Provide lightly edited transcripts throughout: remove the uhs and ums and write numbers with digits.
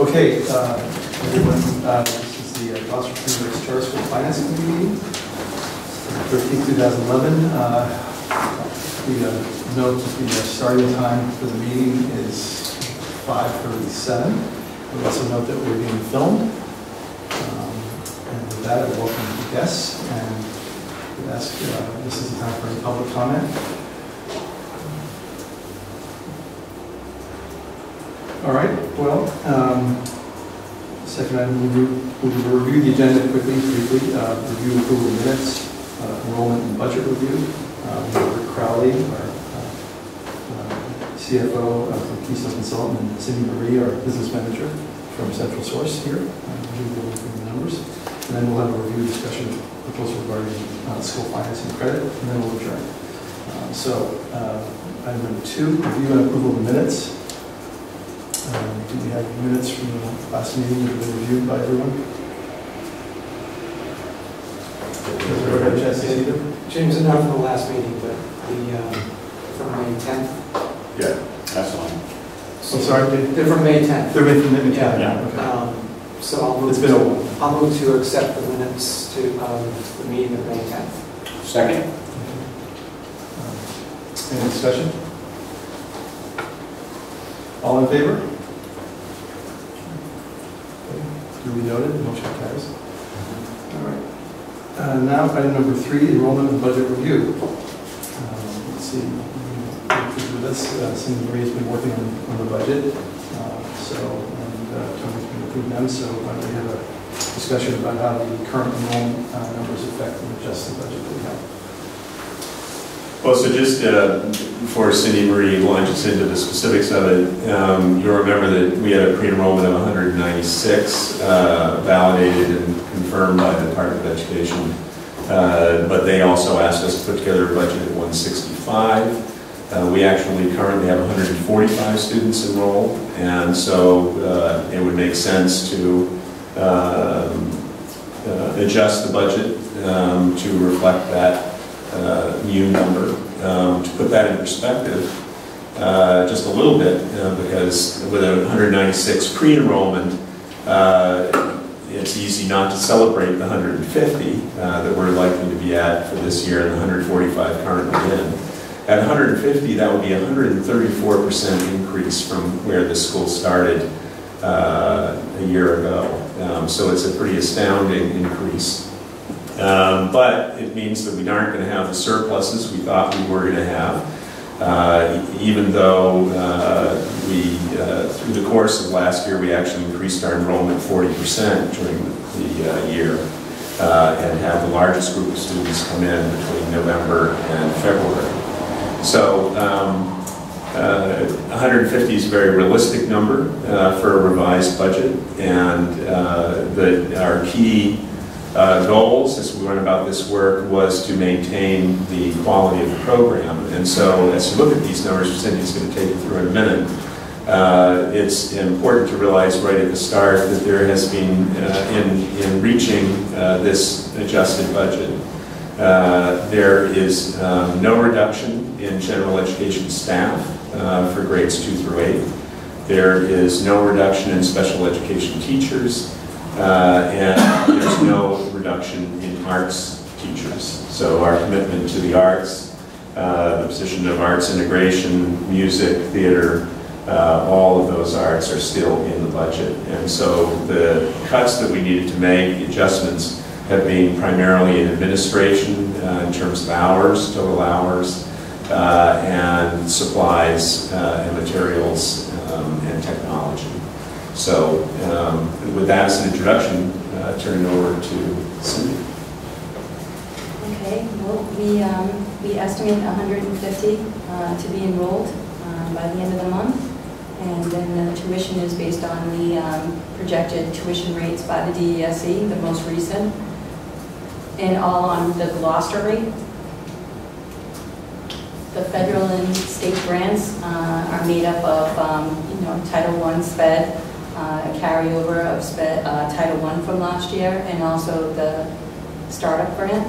Okay, everyone, this is the Gloucester Community Charter School Finance Committee meeting, 13, 2011. We note that the starting time for the meeting is 5:37. We also note that we're being filmed. And with that, I welcome the guests and would ask this is the time for any public comment. All right, well, second item, we'll review the agenda quickly, briefly. Review approval of minutes, enrollment and budget review. We have Rick Crowley, our CFO from Keystone Consultant, and Cindy Marie, our business manager from Central Source here. We'll go through the numbers. And then we'll have a review discussion proposal regarding school financing credit, and then we'll adjourn. Item number 2, review and approval of minutes. Do we have minutes from the last meeting that have been reviewed by everyone? Has everyone had a chance to see them? James, enough from the last meeting, but the from May 10th. Yeah, that's fine. I'm sorry? They're from May 10th. They're from May 10th. Yeah. Okay. So I'll move. It's been a while. I'll move to accept the minutes to the meeting of May 10th. Second. Any discussion? All in favor? Duly noted, motion carries. All right. Now, item number 3, enrollment and budget review. Let's see. With us, Cindy Marie has been working on the budget, and Tony's been approving them. So why don't we have a discussion about how the current enrollment numbers affect and adjust the budget that we have. Well, so just before Cindy Marie launches into the specifics of it, you'll remember that we had a pre-enrollment of 196 validated and confirmed by the Department of Education, but they also asked us to put together a budget at 165. We actually currently have 145 students enrolled, and so it would make sense to adjust the budget to reflect that new number. To put that in perspective, just a little bit, because with a 196 pre-enrollment, it's easy not to celebrate the 150 that we're likely to be at for this year and the 145 currently in. At 150, that would be a 134% increase from where the school started a year ago. So it's a pretty astounding increase. But it means that we aren't going to have the surpluses we thought we were going to have, even though through the course of last year, we actually increased our enrollment 40% during the year and have the largest group of students come in between November and February. So 150 is a very realistic number for a revised budget, and our key goals as we went about this work was to maintain the quality of the program. And so as you look at these numbers, Cindy's going to take you through in a minute, it's important to realize right at the start that there has been, in reaching this adjusted budget, there is no reduction in general education staff for grades 2 through 8. There is no reduction in special education teachers. And there's no reduction in arts teachers. So our commitment to the arts, the position of arts integration, music, theater, all of those arts are still in the budget. And so the cuts that we needed to make, the adjustments, have been primarily in administration in terms of hours, total hours, and supplies and materials and technology. So with that as an introduction, turn it over to Cindy. Okay, well, we estimate 150 to be enrolled by the end of the month, and then the tuition is based on the projected tuition rates by the DESE, the most recent, and all on the Gloucester rate. The federal and state grants are made up of Title I SPED, a carryover of Title I from last year, and also the startup grant.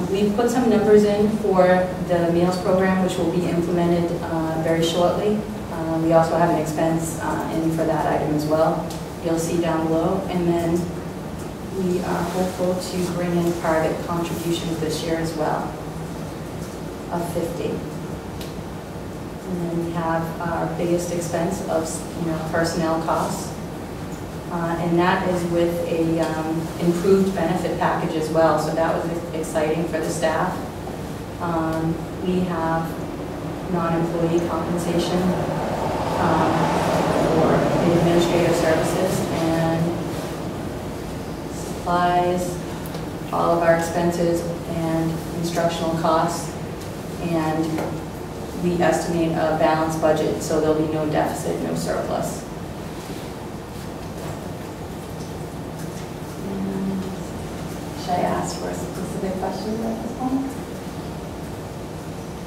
We've put some numbers in for the meals program, which will be implemented very shortly. We also have an expense in for that item as well. You'll see down below. And then we are hopeful to bring in private contributions this year as well of 50. And then we have our biggest expense of personnel costs. And that is with a improved benefit package as well. So that was exciting for the staff. We have non-employee compensation for the administrative services and supplies, all of our expenses and instructional costs. And we estimate a balanced budget, so there'll be no deficit, no surplus. And should I ask for specific questions at this point?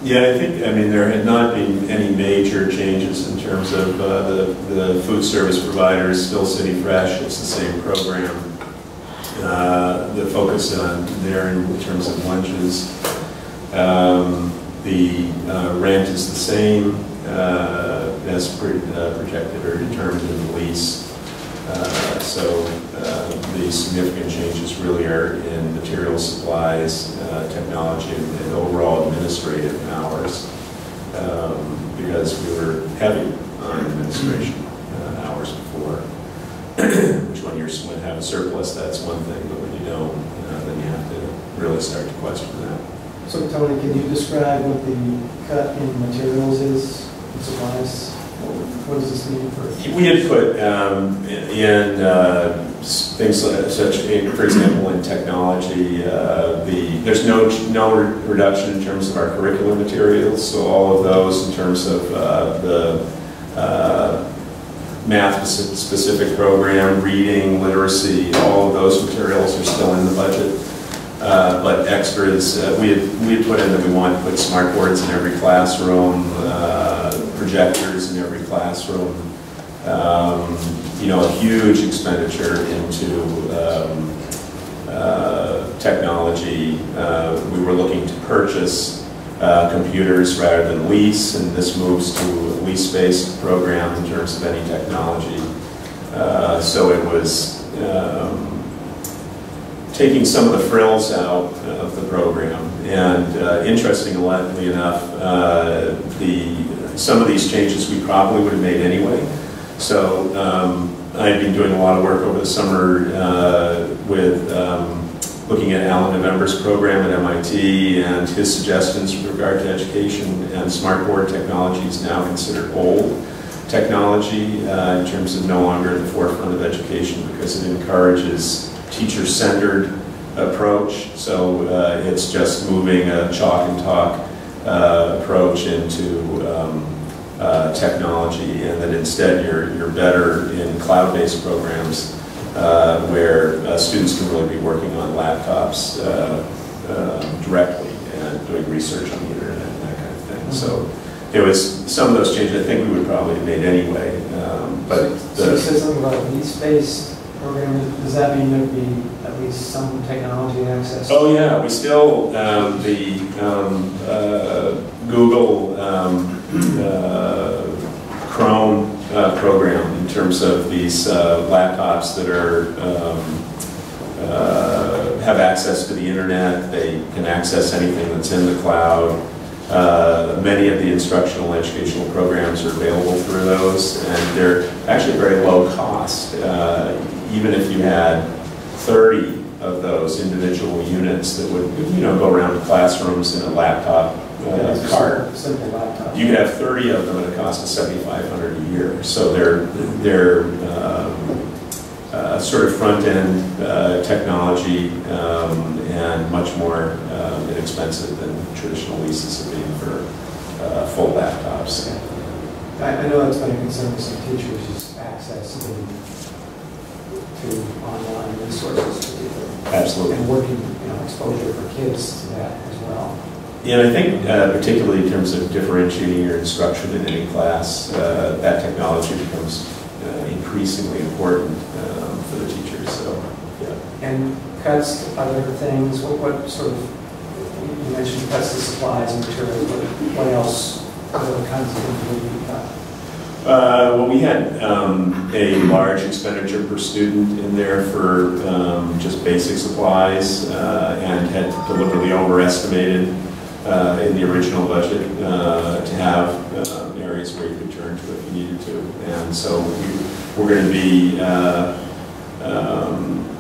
Yeah, I mean, there had not been any major changes in terms of the food service providers, still City Fresh, it's the same program. The focus on there in terms of lunches. The rent is the same as projected or determined in the lease. So the significant changes really are in material supplies, technology, and overall administrative hours, because we were heavy on administration hours before. Which when you have a surplus, that's one thing, but when you don't, then you have to really start to question that. So Tony, can you describe what the cut in materials is, in supplies? What does this mean for? We had put in things such, for example, in technology, there's no reduction in terms of our curricular materials, so all of those in terms of the math-specific program, reading, literacy, all of those materials are still in the budget. But extras, we had put in that we want to put smart boards in every classroom, projectors in every classroom. A huge expenditure into technology. We were looking to purchase computers rather than lease, and this moves to a lease-based program in terms of any technology. So it was taking some of the frills out of the program. And interestingly enough, some of these changes we probably would have made anyway. So I've been doing a lot of work over the summer with looking at Alan November's program at MIT and his suggestions with regard to education, and smartboard technology is now considered old technology in terms of no longer at the forefront of education because it encourages teacher-centered approach. So it's just moving a chalk and talk approach into technology, and that instead you're better in cloud-based programs where students can really be working on laptops directly and doing research on the internet and that kind of thing. So it was some of those changes I think we would probably have made anyway. So you said something about a lease-based program. Does that mean there would be at least some technology access? Oh yeah, we still, the Google Chrome program in terms of these laptops that are have access to the internet. They can access anything that's in the cloud. Many of the instructional educational programs are available through those, and they're actually very low cost. Even if you had 30 of those individual units that would, go around to classrooms in a laptop cart. Simple laptop. You could have 30 of them at a cost of $7,500 a year. So they're sort of front-end technology and much more inexpensive than traditional leases have been for full laptops. I know that's been a concern for some teachers, is access to online resources, particularly. Absolutely. And working, exposure for kids to that as well. Yeah, and I think particularly in terms of differentiating your instruction in any class, that technology becomes increasingly important for the teachers. So, yeah. And cuts to other things. What sort of, you mentioned cuts to supplies and materials. What else? What other kinds of things would you cut? Well, we had a large expenditure per student in there for just basic supplies and had deliberately overestimated in the original budget to have areas where you could turn to if you needed to. And so we're going to be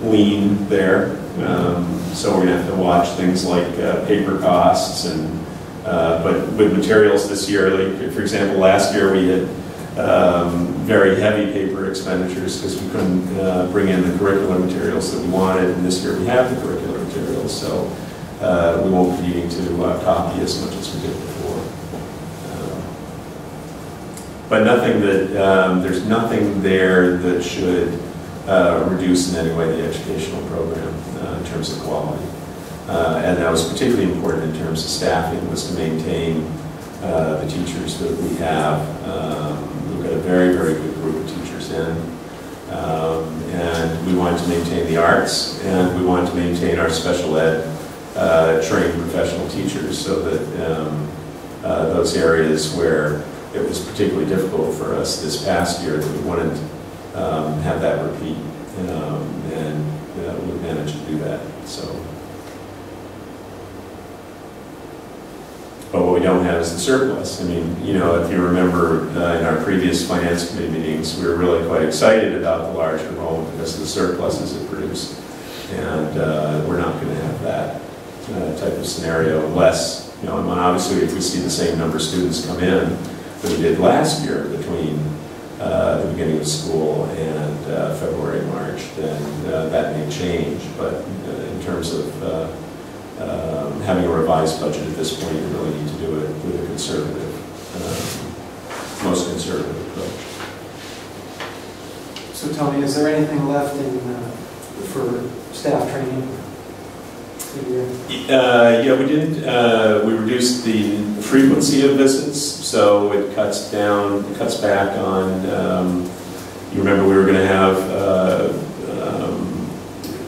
lean there. So we're going to have to watch things like paper costs and but with materials this year, like for example, last year we had very heavy paper expenditures because we couldn't bring in the curricular materials that we wanted, and this year we have the curricular materials, so we won't be needing to copy as much as we did before. But nothing that, there's nothing there that should reduce in any way the educational program in terms of quality. And that was particularly important in terms of staffing, was to maintain the teachers that we have. We've got a very, very good group of teachers in. And we wanted to maintain the arts, and we wanted to maintain our special ed trained professional teachers, so that those areas where it was particularly difficult for us this past year, that we wouldn't have that repeat. And we managed to do that. So. But what we don't have is the surplus. I mean, you know, if you remember in our previous finance committee meetings, we were really quite excited about the large enrollment because of the surpluses it produced. And we're not going to have that type of scenario unless, you know, obviously if we see the same number of students come in that we did last year between the beginning of school and February and March, then that may change. But in terms of having a revised budget at this point, you really need to do it with a conservative, most conservative approach. So Tony, is there anything left in, for staff training? Yeah, we did. We reduced the frequency of visits, so it cuts back on. You remember we were going to have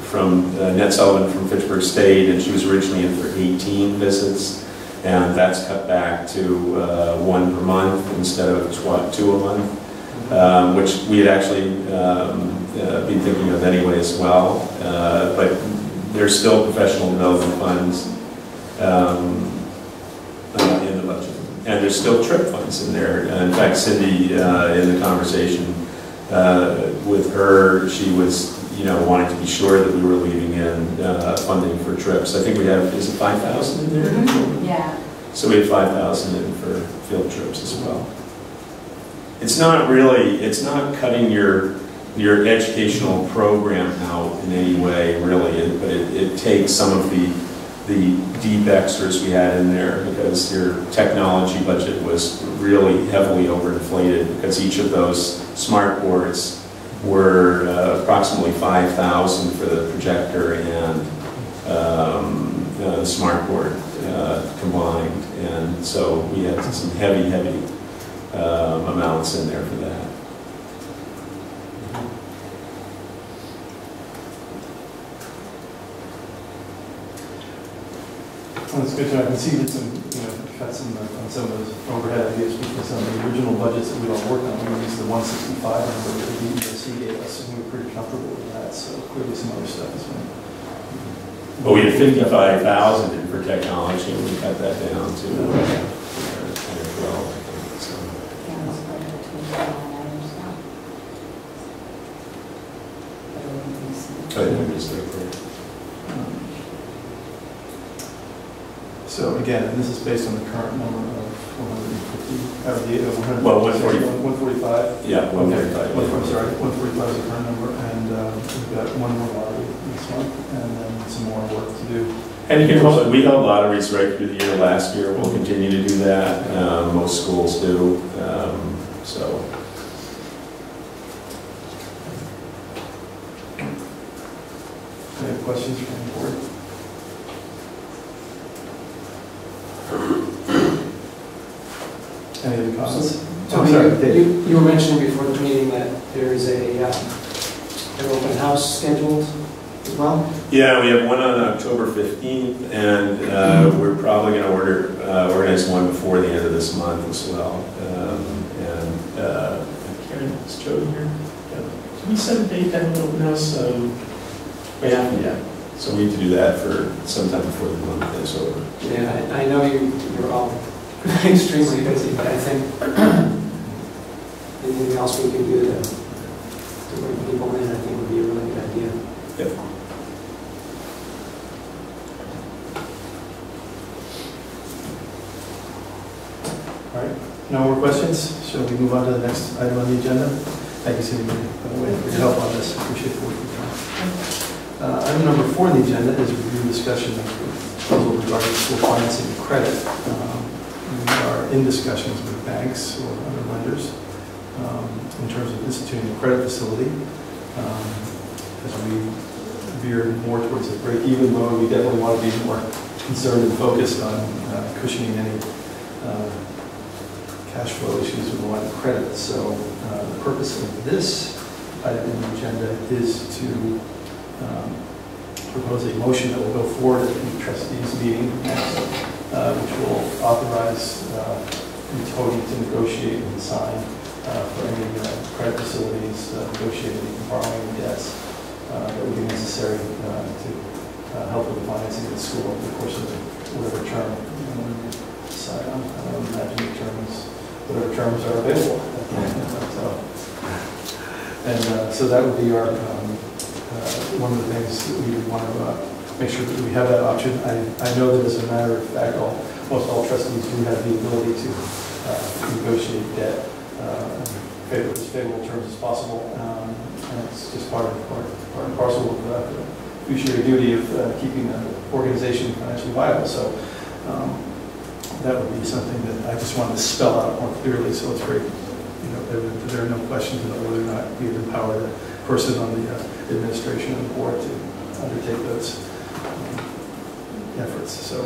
from Ned Sullivan from Fitchburg State, and she was originally in for 18 visits, and that's cut back to 1 per month instead of 2 a month, which we had actually been thinking of anyway as well. But there's still professional development funds in the budget, and there's still trip funds in there. In fact, Cindy, in the conversation with her, she was, you know, wanting to be sure that we were leaving in funding for trips. I think we have, is it 5,000 in there? Mm-hmm. Yeah. So we have 5,000 in for field trips as well. It's not really, it's not cutting your educational program out in any way, really, but it takes some of the deep extras we had in there, because your technology budget was really heavily overinflated, because each of those smart boards were approximately 5,000 for the projector and the smart board combined, and so we had some heavy amounts in there for that. Well, it's good to, I can see that some, you know, cuts on some of those overhead ideas because some of the original budgets that we don't work on, we used the 165 number that the EEOC gave us, and we were pretty comfortable with that, so clearly some other stuff has been. But we had 55,000 in for technology, and we cut that down to 10 or 12, I think. So. Yeah, it's probably between the items now. I think it's there for. So again, and this is based on the current number of 150, or the 100. Well, 140. 145. Yeah, 145. Okay. Sorry, 145 is the current number, and we've got one more lottery this month, and then some more work to do. And you can hold, we held lotteries right through the year last year. We'll continue to do that. Most schools do. So. Any questions from the board? Any other comments? Tony, Sorry, you were mentioning before the meeting that there is an open house scheduled as well? Yeah, we have one on October 15th, and we're probably going to organize one before the end of this month as well. Is Joe here? Yeah. Can we set a date down now? So we haven't yet. So we need to do that for sometime before the month is over. Yeah, I know you're all extremely busy, but I think anything else we can do to bring people in, I think would be a really good idea. Yep. All right, no more questions? Shall we move on to the next item on the agenda? Thank you, Cindy, by the way, for your help on this. Appreciate the work you've done. Item number 4 on the agenda is review and discussion of proposal regarding school financing and credit. We are in discussions with banks or other lenders in terms of instituting a credit facility. As we veer more towards a break-even mode, we definitely want to be more concerned and focused on cushioning any cash flow issues with the line of credit. So the purpose of this item on the agenda is to propose a motion that will go forward at the trustees meeting, which will authorize Tony to negotiate and sign for any credit facilities, negotiating and borrowing debts that would be necessary to help with the financing of the school over the course of whatever term we decide on. I don't imagine the terms, whatever terms are available. So that would be our one of the things that we would want to make sure that we have that option. I know that as a matter of fact, most all trustees do have the ability to negotiate debt as favorable terms as possible. And it's just part and parcel of the fiduciary duty of keeping the organization financially viable. So that would be something that I just wanted to spell out more clearly, so it's very, there are no questions about whether or not we have empowered the person on the administration of the board to undertake those efforts. So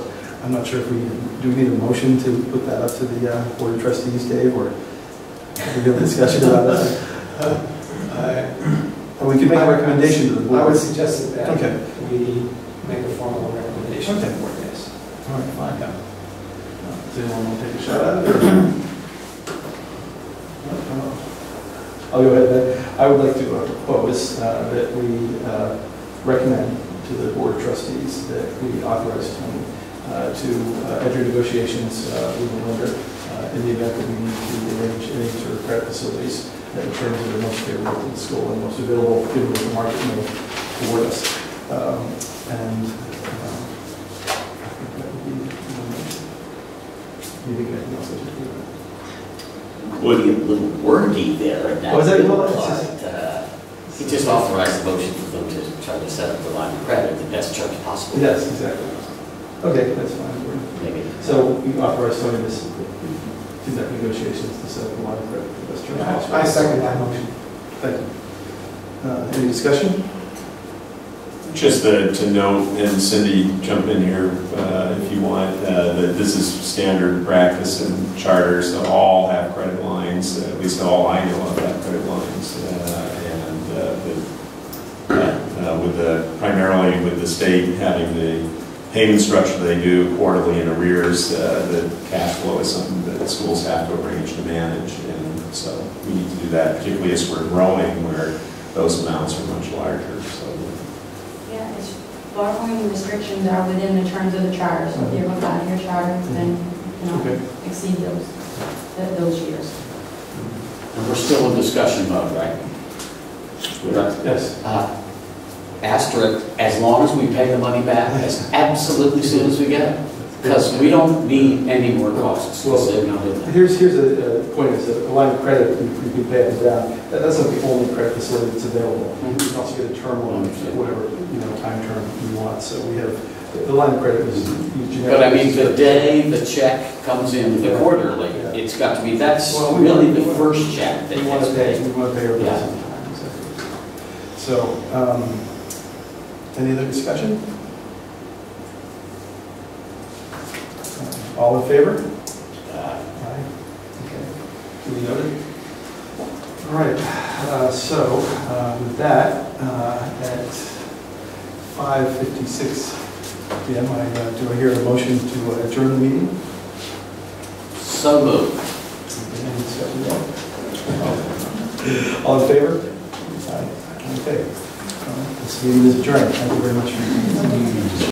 I'm not sure if do we need a motion to put that up to the board of trustees, Dave, or we have a discussion about that? We could make a recommendation to the board. I would suggest that okay. We make a formal recommendation to the board, yes. All right, fine. Yeah. Does anyone want to take a shot at it? I'll go ahead then. I would like to propose that we recommend to the board of trustees that we authorize Tony to enter negotiations with the lender in the event that we need to arrange any sort of credit facilities that in terms of the most favorable to the school and most available given what the market may toward us. I think that would be anything else I should do. Would be a little wordy there. And Was that he just authorized the motion for them to try to set up the line of credit at the best terms possible. Yes, exactly. Okay, that's fine. Maybe. So we authorize Tony to conduct negotiations to set up the line of credit at the best terms possible. I second that motion. Thank you. Any discussion? Just to note, and Cindy, jump in here if you want, that this is standard practice in charters to all have credit lines, at least all I know of have credit lines, primarily with the state having the payment structure they do quarterly in arrears, the cash flow is something that schools have to arrange to manage, and so we need to do that, particularly as we're growing, where those amounts are much larger. So. Yeah, borrowing restrictions are within the terms of the charter, so if you have a 5-year charter, then you know, exceed those years. And we're still in discussion mode, right? Yes. Asterisk, as long as we pay the money back as absolutely soon as we get it. Because we don't need any more costs. Well, here's a point, is that a line of credit, you can pay it down. That's not the only credit facility that's available. You can also get a term loan, whatever time term you want. So we have, the line of credit is generic. But I mean, the day the check comes in, the quarterly, it's got to be, that's really the first check that we want to pay. We want to pay our bills Yeah. on time. Exactly. So, any other discussion? All in favor? Aye. Okay. Duly noted. All right. So with that, at 5:56 p.m., do I hear a motion to adjourn the meeting? So moved. Any discussion yet? All in favor? Aye. Okay. This meeting is adjourned. Thank you very much for